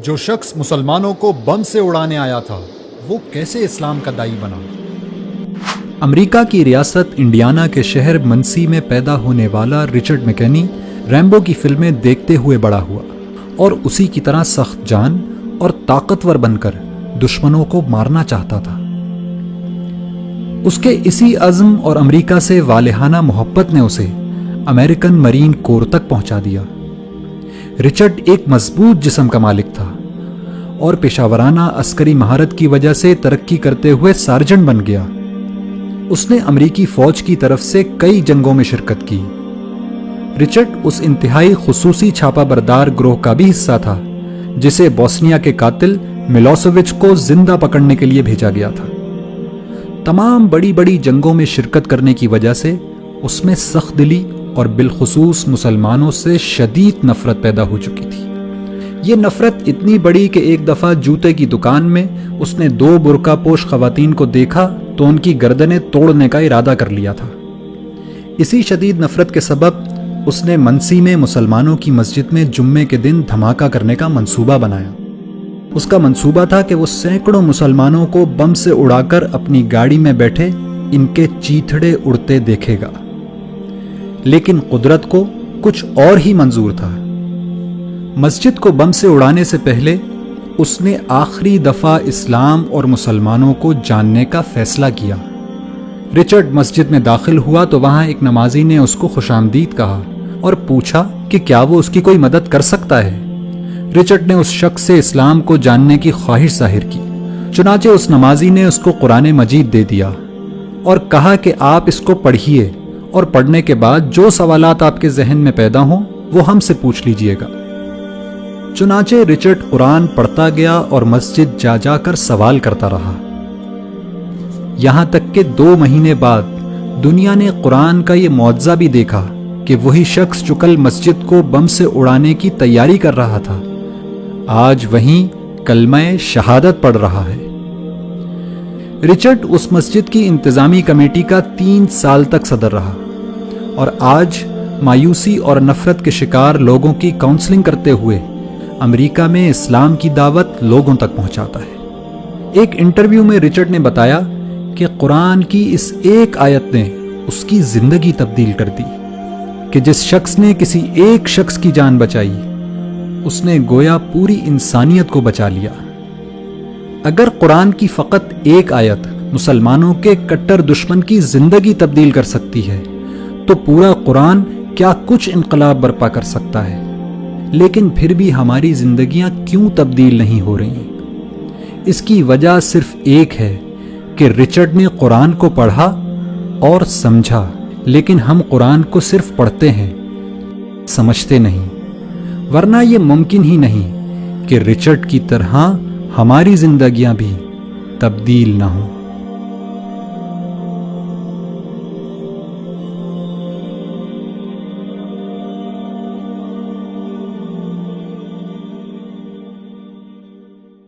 جو شخص مسلمانوں کو بم سے اڑانے آیا تھا وہ کیسے اسلام کا داعی بنا؟ امریکہ کی ریاست انڈیانا کے شہر منسی میں پیدا ہونے والا رچرڈ میکنی ریمبو کی فلمیں دیکھتے ہوئے بڑا ہوا اور اسی کی طرح سخت جان اور طاقتور بن کر دشمنوں کو مارنا چاہتا تھا۔ اس کے اسی عزم اور امریکہ سے والہانہ محبت نے اسے امریکن مرین کور تک پہنچا دیا۔ رچرڈ ایک مضبوط جسم کا مالک تھا اور پیشہ ورانہ عسکری مہارت کی وجہ سے ترقی کرتے ہوئے سارجنٹ بن گیا۔ اس نے امریکی فوج کی طرف سے کئی جنگوں میں شرکت کی۔ رچرڈ اس انتہائی خصوصی چھاپا بردار گروہ کا بھی حصہ تھا جسے بوسنیا کے قاتل ملوسیوچ کو زندہ پکڑنے کے لیے بھیجا گیا تھا۔ تمام بڑی بڑی جنگوں میں شرکت کرنے کی وجہ سے اس میں سخت دلی اور بالخصوص مسلمانوں سے شدید نفرت پیدا ہو چکی تھی۔ یہ نفرت اتنی بڑی کہ ایک دفعہ جوتے کی دکان میں اس نے 2 برقع پوش خواتین کو دیکھا تو ان کی گردنیں توڑنے کا ارادہ کر لیا تھا۔ اسی شدید نفرت کے سبب اس نے منسی میں مسلمانوں کی مسجد میں جمعے کے دن دھماکہ کرنے کا منصوبہ بنایا۔ اس کا منصوبہ تھا کہ وہ سینکڑوں مسلمانوں کو بم سے اڑا کر اپنی گاڑی میں بیٹھے ان کے چیتھڑے اڑتے دیکھے گا، لیکن قدرت کو کچھ اور ہی منظور تھا۔ مسجد کو بم سے اڑانے سے پہلے اس نے آخری دفعہ اسلام اور مسلمانوں کو جاننے کا فیصلہ کیا۔ رچرڈ مسجد میں داخل ہوا تو وہاں ایک نمازی نے اس کو خوش آمدید کہا اور پوچھا کہ کیا وہ اس کی کوئی مدد کر سکتا ہے۔ رچرڈ نے اس شخص سے اسلام کو جاننے کی خواہش ظاہر کی، چنانچہ اس نمازی نے اس کو قرآن مجید دے دیا اور کہا کہ آپ اس کو پڑھیے اور پڑھنے کے بعد جو سوالات آپ کے ذہن میں پیدا ہوں وہ ہم سے پوچھ لیجئے گا۔ چنانچہ رچرڈ قرآن پڑھتا گیا اور مسجد جا جا کر سوال کرتا رہا، یہاں تک کہ 2 مہینے بعد دنیا نے قرآن کا یہ معجزہ بھی دیکھا کہ وہی شخص جو کل مسجد کو بم سے اڑانے کی تیاری کر رہا تھا آج وہیں کلمہ شہادت پڑھ رہا ہے۔ رچرڈ اس مسجد کی انتظامی کمیٹی کا 3 سال تک صدر رہا اور آج مایوسی اور نفرت کے شکار لوگوں کی کاؤنسلنگ کرتے ہوئے امریکہ میں اسلام کی دعوت لوگوں تک پہنچاتا ہے۔ ایک انٹرویو میں رچرڈ نے بتایا کہ قرآن کی اس ایک آیت نے اس کی زندگی تبدیل کر دی کہ جس شخص نے کسی ایک شخص کی جان بچائی اس نے گویا پوری انسانیت کو بچا لیا۔ اگر قرآن کی فقط ایک آیت مسلمانوں کے کٹر دشمن کی زندگی تبدیل کر سکتی ہے تو پورا قرآن کیا کچھ انقلاب برپا کر سکتا ہے۔ لیکن پھر بھی ہماری زندگیاں کیوں تبدیل نہیں ہو رہی؟ اس کی وجہ صرف ایک ہے کہ رچرڈ نے قرآن کو پڑھا اور سمجھا، لیکن ہم قرآن کو صرف پڑھتے ہیں، سمجھتے نہیں، ورنہ یہ ممکن ہی نہیں کہ رچرڈ کی طرح ہماری زندگیاں بھی تبدیل نہ ہوں۔